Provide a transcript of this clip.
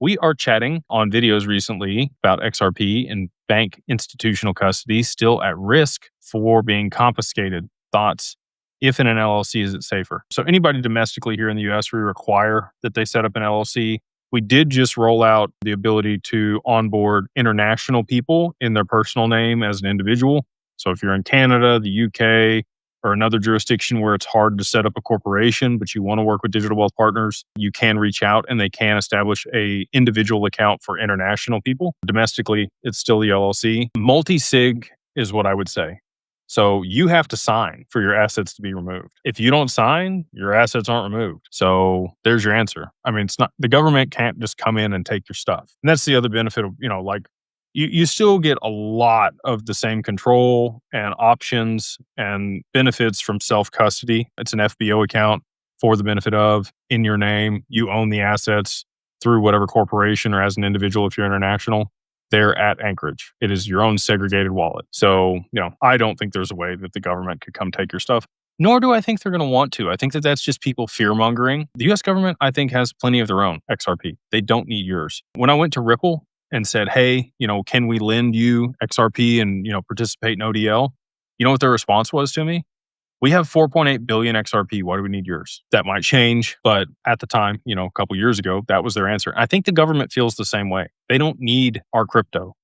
We are chatting on videos recently about XRP and bank institutional custody still at risk for being confiscated. Thoughts? If in an LLC, is it safer? So, anybody domestically here in the US, we require that they set up an LLC. We did just roll out the ability to onboard international people in their personal name as an individual. So, if you're in Canada, the UK, or another jurisdiction where it's hard to set up a corporation, but you want to work with digital wealth partners, you can reach out and they can establish a individual account for international people. Domestically, it's still the LLC. Multi-sig is what I would say. So you have to sign for your assets to be removed. If you don't sign, your assets aren't removed. So there's your answer. I mean, it's not, the government can't just come in and take your stuff. And that's the other benefit of, like you still get a lot of the same control and options and benefits from self-custody. It's an FBO account for the benefit of in your name. You own the assets through whatever corporation or as an individual if you're international. They're at Anchorage. It is your own segregated wallet. So, I don't think there's a way that the government could come take your stuff, nor do I think they're going to want to. I think that that's just people fear-mongering. The US government, I think, has plenty of their own XRP. They don't need yours. When I went to Ripple and said, hey, can we lend you XRP and, participate in ODL? You know what their response was to me? We have 4.8 billion XRP. Why do we need yours? That might change, but at the time, a couple years ago, that was their answer. I think the government feels the same way. They don't need our crypto.